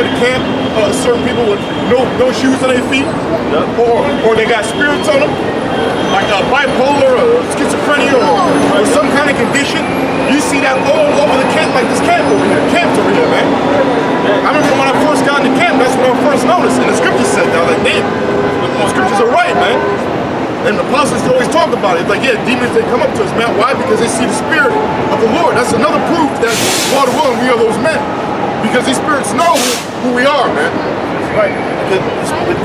the camp, certain people with no shoes on their feet, or they got spirits on them, like bipolar or schizophrenia or some kind of condition. You see that all over the camp, like this camps over here, man. I remember when I first got in the camp, that's when I first noticed, and the scriptures said that. I was like, damn, the scriptures are right, man. And the apostles always talk about it. It's like, yeah, demons, they come up to us, man. Why? Because they see the spirit of the Lord. That's another proof that, Lord willing, we are those men. Because these spirits know who we are, man. Right. The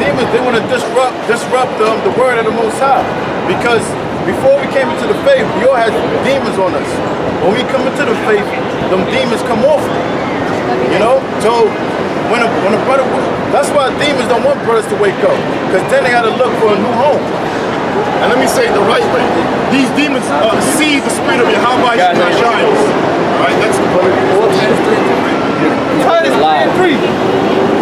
demons, they want to disrupt the word of the Most High. Because before we came into the faith, we all had demons on us. When we come into the faith, them demons come off. You know? So when a brother, that's why demons don't want brothers to wake up. Because then they got to look for a new home. And let me say it the right way. These demons see the spirit of Yahweh shines. Alright, that's the point. Titus 3:3.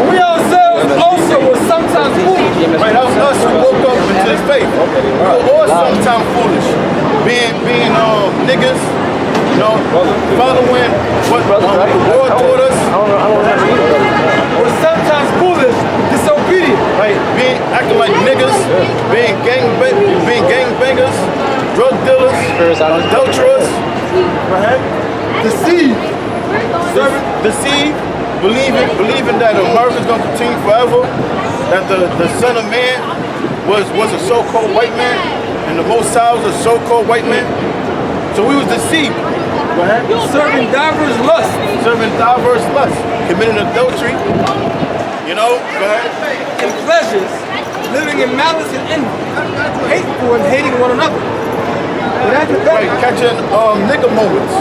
We ourselves also were sometimes foolish. Right, that was us who woke up into this faith. We were all sometimes foolish. Being niggas, you know, following what the Lord taught us. We're sometimes foolish, disobedient. Right, acting like niggas, being gangbangers, drug dealers, adulterers, deceived, believing that America's gonna continue forever, that the Son of Man was a so-called white man, and the Most High was a so-called white man. So we was deceived. Serving diverse lusts, committing adultery, you know, and pleasures, living in malice and envy, hateful and hating one another. But after that, catching nigga moments.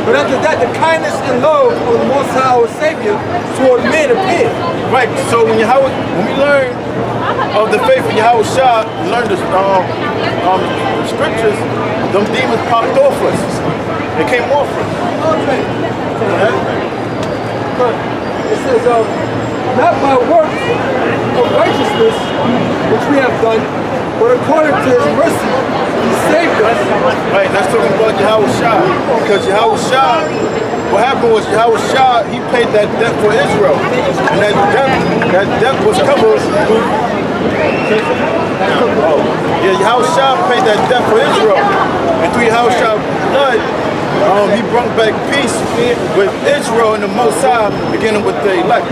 But after that, the kindness and love of the Most High, our Savior, toward men appeared. Right. So when we learn of the faith of Yahweh Shah, we learn the scriptures, them demons popped off us. They came off us. It says, not by works of righteousness which we have done, but according to his mercy, he saved us. Right, that's talking about Yahweh Shah. Because Yahweh Shah, what happened was Yahweh Shah, he paid that debt for Israel. And that debt was covered through... Yahweh Shah paid that debt for Israel. And through Yahweh Shah's blood, he brought back peace with Israel and the Most High, beginning with the elect.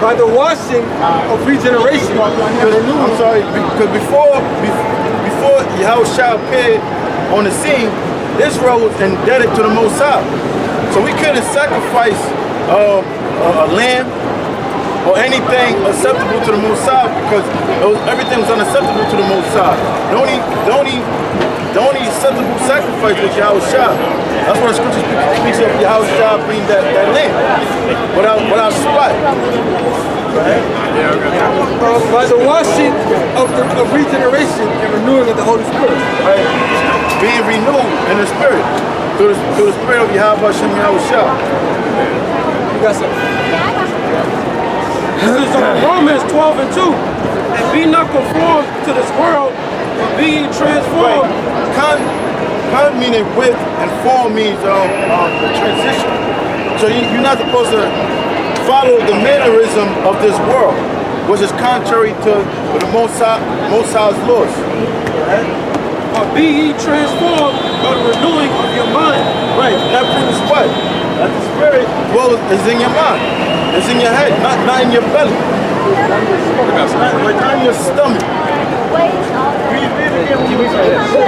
By the washing of regeneration. I'm sorry, because before Yahweh Shah appeared on the scene, Israel was indebted to the Most High. So we couldn't sacrifice a lamb or anything acceptable to the Most High because everything was unacceptable to the Most High. The only acceptable sacrifice was Yahweh Shah. That's what the scripture speaks of Yahweh Shah being that lamb without spot. By the washing of regeneration and renewing of the Holy Spirit. Right? Being renewed in the Spirit. Through the Spirit of Yahweh Hashem Yahweh Shah. You got something? This is Romans 12:2. And be not conformed to this world, but be ye transformed. Con meaning with, and form means the transition. So you're not supposed to follow the mannerism of this world, which is contrary to the Most High's laws. But be ye transformed by the renewing of your mind. Right, that proves what? That the Spirit is in your mind. It's in your head, not in your belly. Not in your stomach.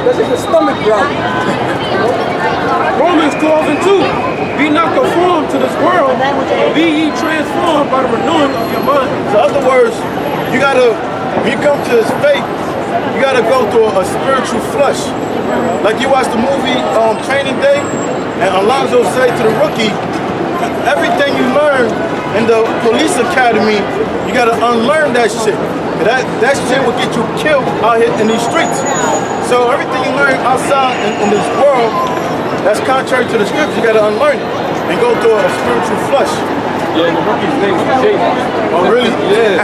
That's in the stomach ground. Romans 12:2. Be not conformed to this world, but be ye transformed by the renewing of your mind. In other words, when you come to this faith, you gotta go through a spiritual flush. Like you watch the movie Training Day, and Alonzo said to the rookie, everything you learn in the police academy, you gotta unlearn that shit. That shit will get you killed out here in these streets. So everything you learn outside in this world, that's contrary to the scripture, you gotta unlearn it and go through a spiritual flush. Yeah, the rookie's name is Jake. Oh really? Yeah.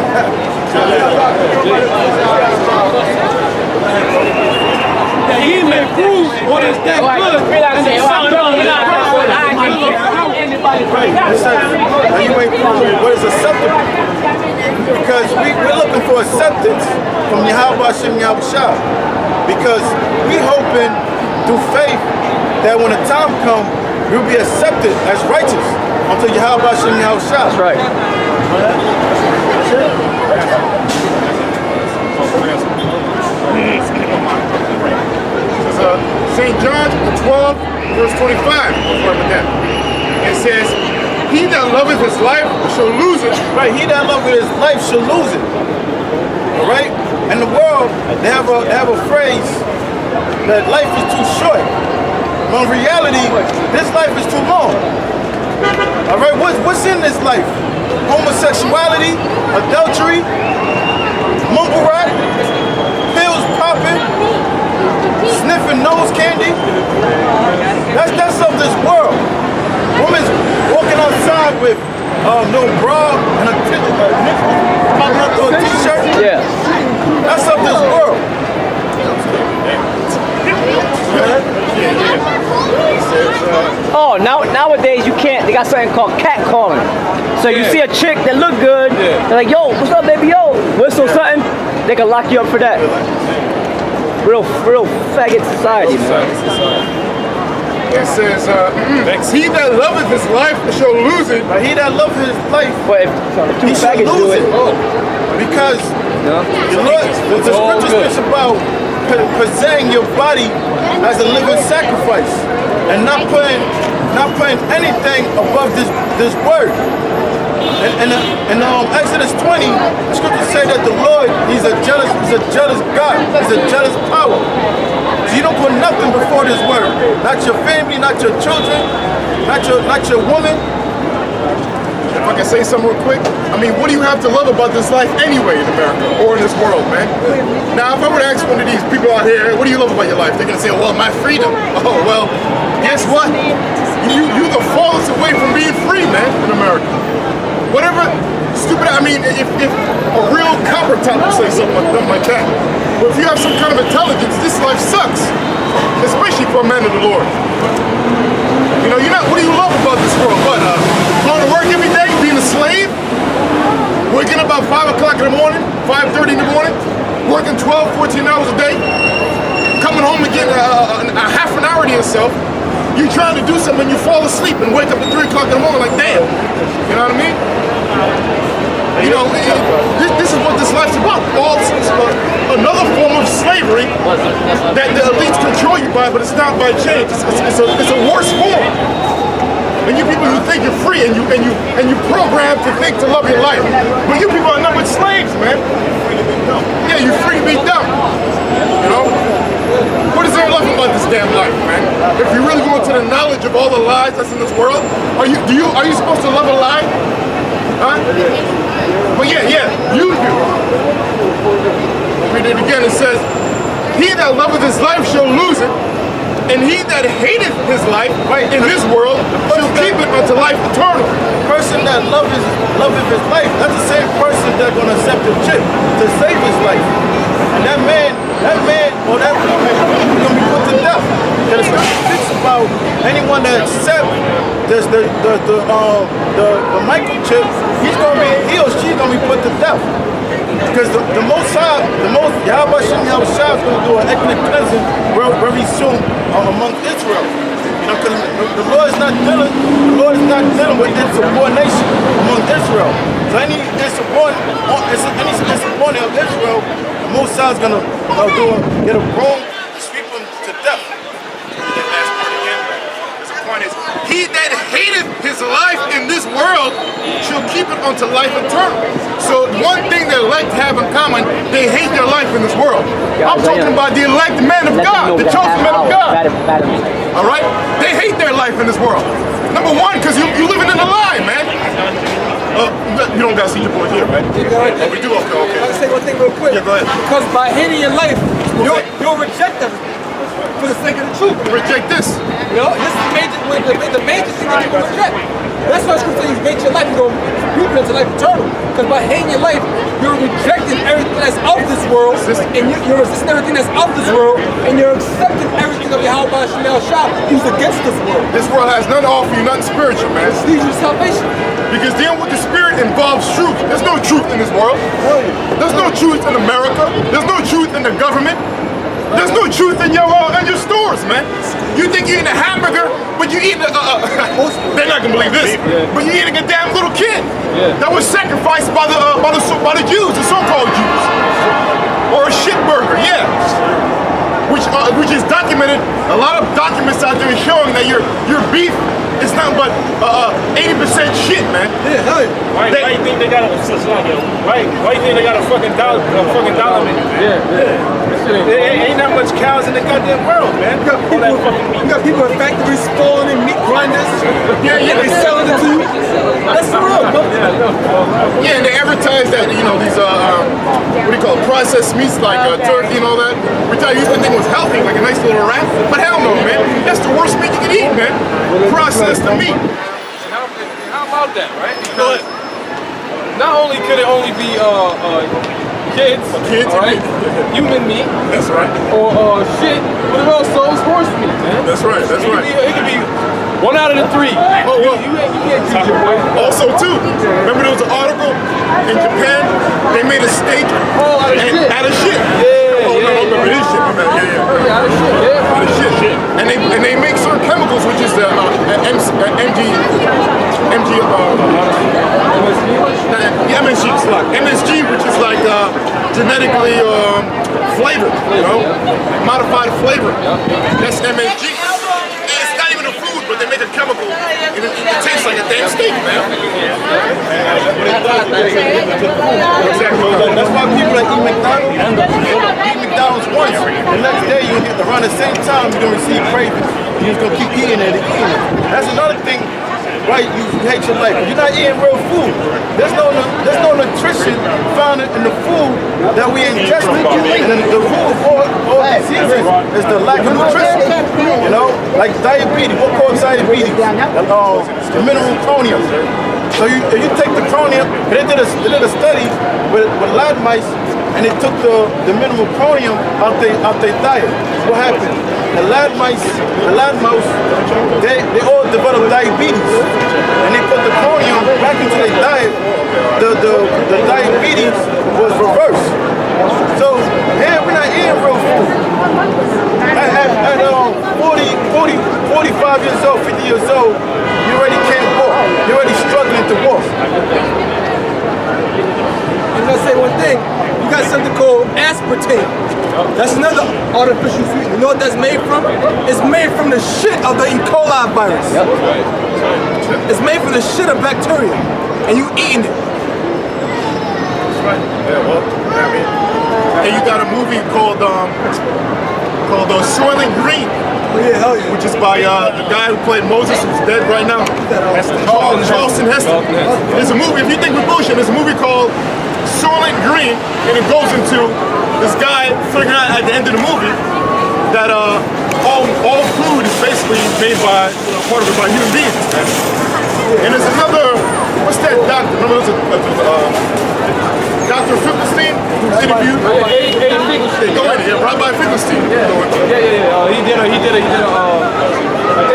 That he may prove what is that good. Right. and you ain't proving what is acceptable. Because we're looking for acceptance from Yahweh Shem Yahushua. Because we hoping through faith that when the time comes, we'll be accepted as righteous unto Yahweh Shem Yahushua. That's right. St. John 12, verse 25. It says, he that loveth his life shall lose it. Right, he that loveth his life shall lose it. All right? In the world, they have a phrase that life is too short. But in reality, this life is too long. All right, what's in this life? Homosexuality, adultery, mumble rap, pills popping, sniffing nose candy. That's of this world. Women's walking outside with no bra and a t-shirt. Yeah. That's of this world. Oh, nowadays you can't. They got something called catcalling. So you see a chick that look good. They're like, yo, what's up, baby? Yo, whistle something. They can lock you up for that. Real faggot society, man. It says, he that loveth his life shall lose it. But he that loveth his life, But if two he shall faggots do lose it, it. Because the Lord, the scripture speaks about presenting your body as a living sacrifice and not putting anything above this word. And in Exodus 20, the scriptures say that the Lord, he's a jealous God, he's a jealous power. So you don't put nothing before this word. Not your family, not your children, not your woman. If I can say something real quick, I mean, what do you have to love about this life anyway in America or in this world, man? Now, if I were to ask one of these people out here, what do you love about your life? They're gonna say, well, my freedom. Oh, well, guess what? You the farthest away from being free, man, in America. Whatever stupid, I mean, if a real copper top would say something like that. But if you have some kind of intelligence, this life sucks. Especially for a man of the Lord. You know, what do you love about this world? What, going to work every day, being a slave? Waking up about 5 o'clock in the morning, 5:30 in the morning, working 12, 14 hours a day, coming home and getting a half an hour to yourself. You trying to do something, you fall asleep and wake up at 3 o'clock in the morning like, damn. You know what I mean? You know, this is what this life's about. Another form of slavery that the elites control you by, but it's not by change. It's a worse form. And you people who think you're free and you programmed to think to love your life, but you people are nothing but slaves, man. Yeah, you're free to be dumb. You know? What is there left about this damn life, man? If you really go into the knowledge of all the lies that's in this world, are you supposed to love a lie? Huh? But yeah, you do. Read it again. It says, he that loveth his life shall lose it, and he that hateth his life in this world shall keep it unto life eternal. The person that loveth his life, that's the same person that's gonna accept a chick to save his life. And that man or that woman is gonna be put to death. Because the scripture speaks about anyone that accepts the microchip, he or she's gonna be put to death. Because the most Yahweh Shem Yahushua is going to do an ethnic cleansing very soon among Israel. You know, because the Lord is not dealing with insubordination among Israel. So any insubordination of Israel, the Most High is going to get a broom, sweep them to death. That last part again. The point is, he that hateth his life in this world shall keep it unto life eternal. So one thing the elect have in common, they hate their life in this world. I'm talking about the elect men of God, the chosen men of God. All right? They hate their life in this world. Number one, because you living in a lie, man. You don't got to see your boy here, right? Oh, we do? Okay. I'll say one thing real quick. Yeah, go ahead. Because by hating your life, you'll reject them for the sake of the truth. Reject this. You know, this is the major thing that you will reject. That's why Scripture says you hate your life, you're going to reap into life eternal. Because by hating your life, you're rejecting everything that's of this world, and you're resisting everything that's of this world, and you're accepting everything of Yahweh Shalel Shah who's against this world. This world has none to offer you, nothing spiritual, man. It leads you to salvation. Because dealing with the spirit involves truth. There's no truth in this world. There's no truth in America. There's no truth in the government. There's no truth in your stores, man. You think you're eating a hamburger, but you're eating they're not gonna believe this, but you're eating a damn little kid that was sacrificed by the Jews, the so-called Jews, or a shit burger, which is documented. A lot of documents out there showing that your beef is nothing but 80% shit, man. Yeah, hell yeah. Why you think they got why you think they got a fucking dollar menu? Ain't that much cows in the goddamn world, man. You got people in factories spoiling and meat grinders. Yeah, they selling it to you. That's the real, bro. Yeah, and they advertise that, these what do you call it, processed meats like turkey and all that. We tell you used to think it was healthy, like a nice little wrap, but hell no, man. That's the worst meat you can eat, man. Processed meat. How about that, right? Because not only could it only be kids, all right, human meat, That's right. or shit, but it also is horse meat, man. That's right. That's right. It could be 1 out of the 3. Oh, well. You can't choose your boy. Also, too, remember there was an article in Japan, they made a steak Out of shit. out of shit. Remember this shit, my man. Yeah. Out of shit, yeah. Out of shit. And they make certain chemicals, which is the MSG, which is like genetically flavored, modified flavor. That's MSG. It's not even a food, but they make a chemical, and it tastes like a damn steak, man. Exactly. That's why people that eat McDonald's once, the next day you get around the same time you're gonna receive cravings. You're just gonna keep eating it and eating it. That's another thing, right? You hate your life. You're not eating real food. There's no nutrition found in the food that we ingest. And then the root of all diseases is the lack of nutrition. Like diabetes. What causes diabetes? The mineral chromium. So if you take the chromium, they did a study with lab mice, and they took the minimal chromium out their diet. What happened? The lab mouse, they all developed diabetes, and they put the chromium back into their diet. The diabetes was reversed. So here we're not eating real food. At 45 years old, 50 years old, you already can't walk. You're already struggling to walk. I'm gonna say one thing. You got something called aspartame. That's another artificial sweetener. You know what that's made from? It's made from the shit of the E. coli virus. It's made from the shit of bacteria, and you eating it. That's right. Yeah, well, I mean, and you got a movie called Soylent Green. Yeah, hell yeah. Which is by the guy who played Moses, who's dead right now. Charleston Heston. There's a movie, if you think we're bullshit, there's a movie called Soylent Green, and it goes into this guy figuring out at the end of the movie that all food is basically made by, part of it by human beings. And there's another, what's that doctor? Remember there's Dr. Finkelstein who's interviewed? Rabbi Finkelstein. He did an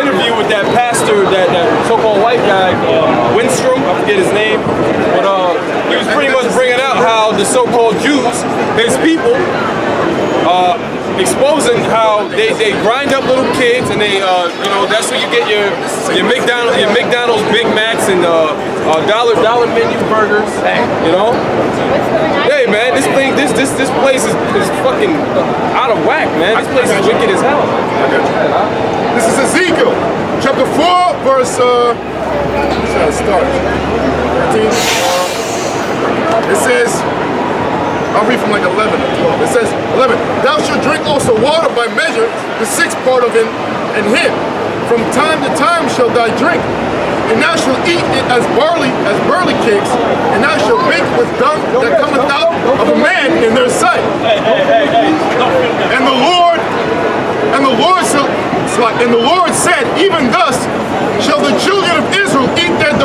interview with that pastor, that so-called white guy, Winstrom, I forget his name, but he was pretty much bringing out how the so-called Jews, his people, exposing how they grind up little kids, and they that's where you get your McDonald's Big Macs and dollar menu burgers. Hey man, this place is fucking out of whack, man. This place is wicked as hell. This is Ezekiel, chapter 4, verse. Let's see how it starts. 13. It says. I'll read from like 11 or 12. It says, 11, thou shalt drink also water by measure, the sixth part of it, and him. From time to time shalt thou drink, and thou shalt eat it as barley cakes, and thou shalt bake with dung that cometh out of a man in their sight. And the Lord said, even thus shall the children of Israel eat their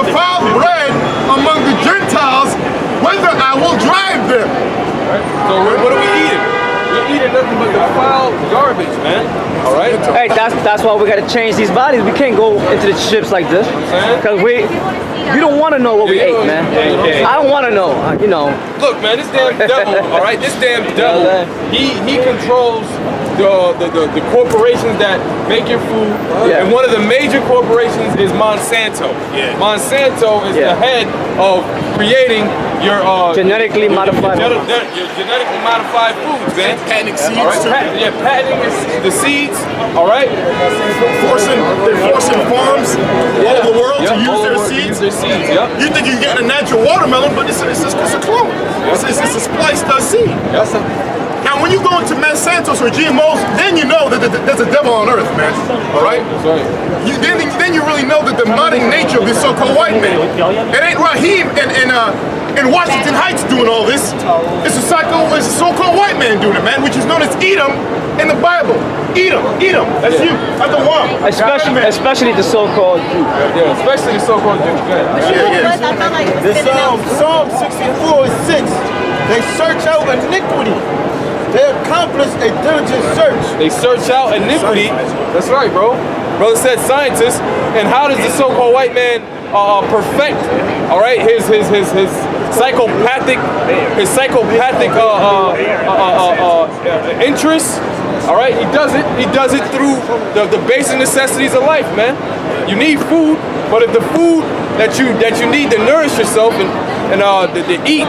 So what are we eating? We're eating nothing but defiled garbage, man. All right. Hey, that's why we gotta change these bodies. We can't go into the ships like this, cause you don't want to know what we ate, man. I don't want to know, you know. Look, man, this damn devil, all right, this damn devil, he controls the corporations that make your food, and one of the major corporations is Monsanto. Monsanto is the head of creating your genetically modified your genetically modified foods, man. Patenting seeds. All right, patenting the seeds. All right, they're forcing farms all over the world to use their seeds. Yep. You think you get a natural watermelon, but it's a clone. It's a spliced seed. Now, when you go into Monsanto's or GMOs, then you know that there's a devil on earth, man. All right? That's right. Then you really know the demonic nature of this so-called white man. It ain't Raheem in Washington Heights doing all this. It's a so-called white man doing it, man, which is known as Edom in the Bible. Edom. That's you. That's the one. Especially the so-called Jew. Yeah, especially the so-called Jew. This Psalm 64:6. They search out iniquity. They accomplish a diligent search. They search out iniquity. That's right, bro. Brother said scientists. And how does the so-called white man perfect, all right, his psychopathic interests? All right, he does it through the basic necessities of life, man. You need food, but if the food that you need to nourish yourself and to eat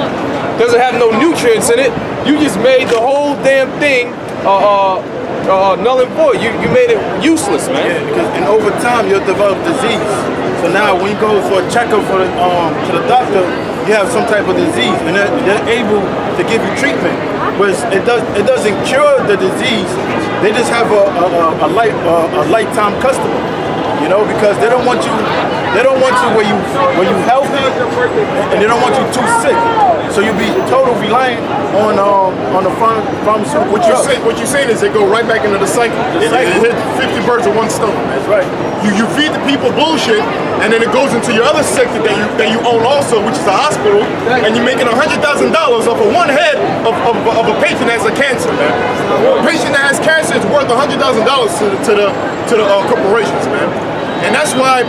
doesn't have no nutrients in it, you just made the whole damn thing null and void. You made it useless, man. Yeah, and over time you'll develop disease. So now when you go for a checkup to the doctor, you have some type of disease, and they're able to give you treatment. But it doesn't cure the disease. They just have a lifetime customer. You know, because they don't want you where you healthy, and they don't want you too sick. So you'll be totally reliant on the pharmaceutical. What you're saying is they go right back into the cycle. They hit 50 birds with one stone. That's right. You feed the people bullshit, and then it goes into your other sector that you own also, which is a hospital, and you're making $100,000 off of one head of a patient that has a cancer, man. A patient that has cancer is worth $100,000 to the corporations, man. And that's why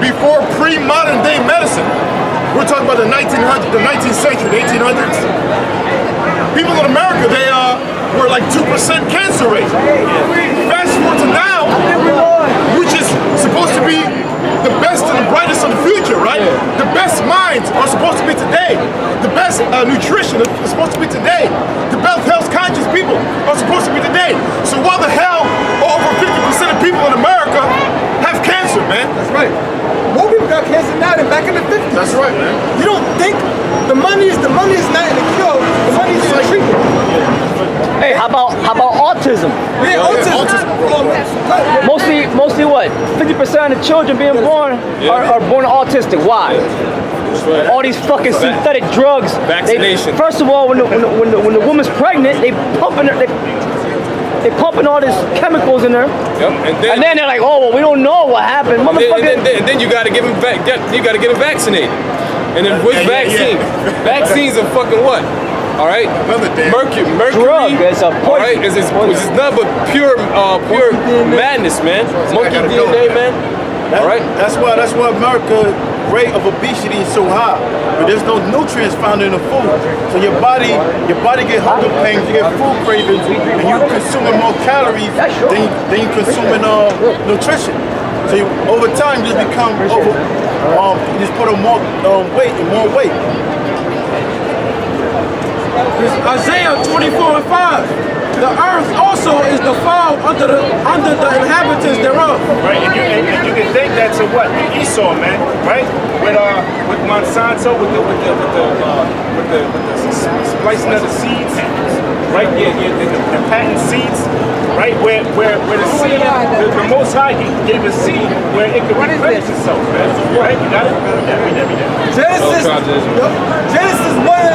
before pre-modern day medicine, we're talking about the 19th century, the 1800s. People in America, they were like 2% cancer rate. Fast forward to now, which is supposed to be the best and the brightest of the future, right? The best minds are supposed to be today. The best nutrition is supposed to be today. The best health conscious people are supposed to be today. So why the hell over 50% of people in America have cancer, man? That's right. More people got cancer now than back in the 50s. That's right, man. You don't think the money is not in the cure, the money is in the treatment. Hey, how about autism? Yeah, autism. Mostly what? 50% of the children being born are born autistic. Why? All these fucking synthetic drugs. Vaccination. First of all, when the woman's pregnant, they pumping all these chemicals in her. Yep. And then they're like, oh, well, we don't know what happened. And then you got to get them vaccinated. And then which vaccine? Vaccines are fucking what? All right, mercury. Drug. It's a poison. All right, it's nothing but pure madness, man. Monkey DNA, man. All right. That's why America's rate of obesity is so high. But there's no nutrients found in the food. So your body get hunger pains, you get food cravings, and you're consuming more calories than you consuming nutrition. So over time you just become you just put on more weight and more weight. Isaiah 24:5. The earth also is defiled under the inhabitants thereof. Right, and you can think that's what Esau, man, right? With Monsanto, with the splicing of the seeds, right? The patent seeds, right? Where the seed, the Most High gave a seed where it could replenish itself, man. Right? You got it? Yeah. Genesis 1:11. Genesis 1:11.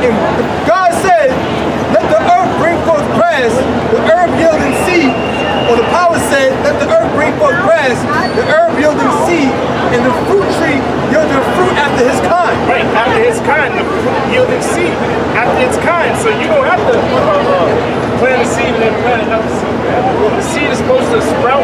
And God said, let the earth bring forth grass, the herb yielding seed, Or the power said, let the earth bring forth grass, the herb yielding seed, and the fruit tree yielding fruit after his kind. Right, after its kind, the fruit yielding seed after its kind. So you don't have to plant a seed and then plant another seed. The seed is supposed to sprout